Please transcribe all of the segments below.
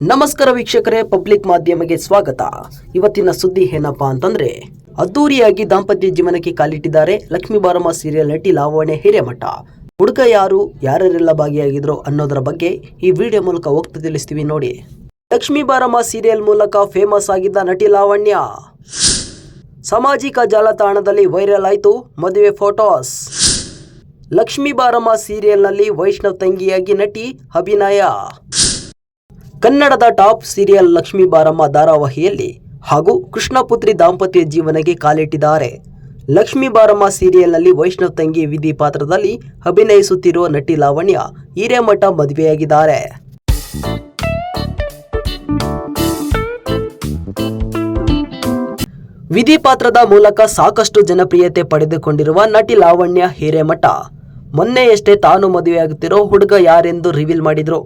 ನಮಸ್ಕಾರ ವೀಕ್ಷಕರೇ, ಪಬ್ಲಿಕ್ ಮಾಧ್ಯಮಕ್ಕೆ ಸ್ವಾಗತ. ಇವತ್ತಿನ ಸುದ್ದಿ ಏನಪ್ಪಾ ಅಂತಂದ್ರೆ, ಅದ್ದೂರಿಯಾಗಿ ದಾಂಪತ್ಯ ಜೀವನಕ್ಕೆ ಕಾಲಿಟ್ಟಿದ್ದಾರೆ ಲಕ್ಷ್ಮೀ ಬಾರಮ್ಮ ಸೀರಿಯಲ್ ನಟಿ ಲಾವಣ್ಯ ಹಿರೇಮಠ. ಹುಡುಗ ಯಾರು, ಯಾರೆಲ್ಲ ಭಾಗಿಯಾಗಿದ್ರು ಅನ್ನೋದರ ಬಗ್ಗೆ ಈ ವಿಡಿಯೋ ಮೂಲಕ ಹೋಗ್ತಾ ತಿಳಿಸ್ತೀವಿ ನೋಡಿ. ಲಕ್ಷ್ಮೀ ಬಾರಮ್ಮ ಸೀರಿಯಲ್ ಮೂಲಕ ಫೇಮಸ್ ಆಗಿದ್ದ ನಟಿ ಲಾವಣ್ಯ ಸಾಮಾಜಿಕ ಜಾಲತಾಣದಲ್ಲಿ ವೈರಲ್ ಆಯಿತು ಮದುವೆ ಫೋಟೋಸ್. ಲಕ್ಷ್ಮೀ ಬಾರಮ್ಮ ಸೀರಿಯಲ್ನಲ್ಲಿ ವೈಷ್ಣವ್ ತಂಗಿಯಾಗಿ ನಟಿ ಅಭಿನಯ. ಕನ್ನಡದ ಟಾಪ್ ಸೀರಿಯಲ್ ಲಕ್ಷ್ಮೀ ಬಾರಮ್ಮ ಧಾರಾವಾಹಿಯಲ್ಲಿ ಹಾಗೂ ಕೃಷ್ಣಪುತ್ರಿ ದಾಂಪತ್ಯ ಜೀವನಕ್ಕೆ ಕಾಲಿಟ್ಟಿದ್ದಾರೆ. ಲಕ್ಷ್ಮೀ ಬಾರಮ್ಮ ಸೀರಿಯಲ್ನಲ್ಲಿ ವೈಷ್ಣವ್ ತಂಗಿ ವಿಧಿ ಪಾತ್ರದಲ್ಲಿ ಅಭಿನಯಿಸುತ್ತಿರುವ ನಟಿ ಲಾವಣ್ಯ ಹಿರೇಮಠ ಮದುವೆಯಾಗಿದ್ದಾರೆ. ವಿಧಿ ಪಾತ್ರದ ಮೂಲಕ ಸಾಕಷ್ಟು ಜನಪ್ರಿಯತೆ ಪಡೆದುಕೊಂಡಿರುವ ನಟಿ ಲಾವಣ್ಯ ಹಿರೇಮಠ ಮೊನ್ನೆಯಷ್ಟೇ ತಾನು ಮದುವೆಯಾಗುತ್ತಿರೋ ಹುಡುಗ ಯಾರೆಂದು ರಿವೀಲ್ ಮಾಡಿದ್ರು.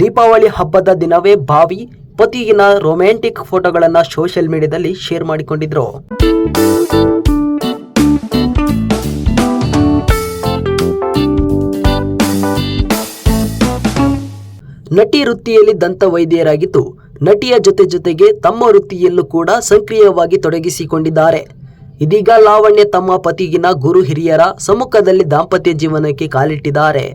ದೀಪಾವಳಿ ಹಬ್ಬದ ದಿನವೇ ಭಾವಿ ಪತಿಗಿನ ರೊಮ್ಯಾಂಟಿಕ್ ಫೋಟೋಗಳನ್ನು ಸೋಷಿಯಲ್ ಮೀಡಿಯಾದಲ್ಲಿ ಶೇರ್ ಮಾಡಿಕೊಂಡಿದ್ರು. ನಟಿ ವೃತ್ತಿಯಲ್ಲಿ ದಂತ ವೈದ್ಯರಾಗಿದ್ದು ನಟಿಯ ಜೊತೆಗೆ ತಮ್ಮ ವೃತ್ತಿಯಲ್ಲೂ ಕೂಡ ಸಕ್ರಿಯವಾಗಿ ತೊಡಗಿಸಿಕೊಂಡಿದ್ದಾರೆ. ಇದೀಗ ಲಾವಣ್ಯ ತಮ್ಮ ಪತಿಗಿನ ಗುರು ಹಿರಿಯರ ಸಮ್ಮುಖದಲ್ಲಿ ದಾಂಪತ್ಯ ಜೀವನಕ್ಕೆ ಕಾಲಿಟ್ಟಿದ್ದಾರೆ.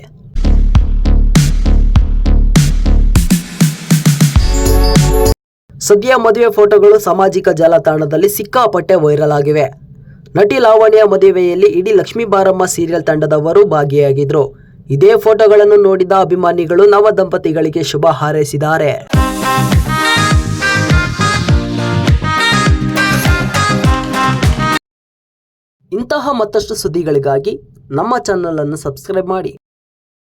ಸದ್ಯ ಮದುವೆ ಫೋಟೋಗಳು ಸಾಮಾಜಿಕ ಜಾಲತಾಣದಲ್ಲಿ ಸಿಕ್ಕಾಪಟ್ಟೆ ವೈರಲ್ ಆಗಿವೆ. ನಟಿ ಲಾವಣ್ಯ ಮದುವೆಯಲ್ಲಿ ಇಡೀ ಲಕ್ಷ್ಮೀ ಬಾರಮ್ಮ ಸೀರಿಯಲ್ ತಂಡದವರು ಭಾಗಿಯಾಗಿದ್ರು. ಇದೇ ಫೋಟೋಗಳನ್ನು ನೋಡಿದ ಅಭಿಮಾನಿಗಳು ನವ ದಂಪತಿಗಳಿಗೆ ಶುಭ ಹಾರೈಸಿದ್ದಾರೆ. ಇಂತಹ ಮತ್ತಷ್ಟು ಸುದ್ದಿಗಳಿಗಾಗಿ ನಮ್ಮ ಚಾನೆಲ್ ಅನ್ನು ಸಬ್ಸ್ಕ್ರೈಬ್ ಮಾಡಿ.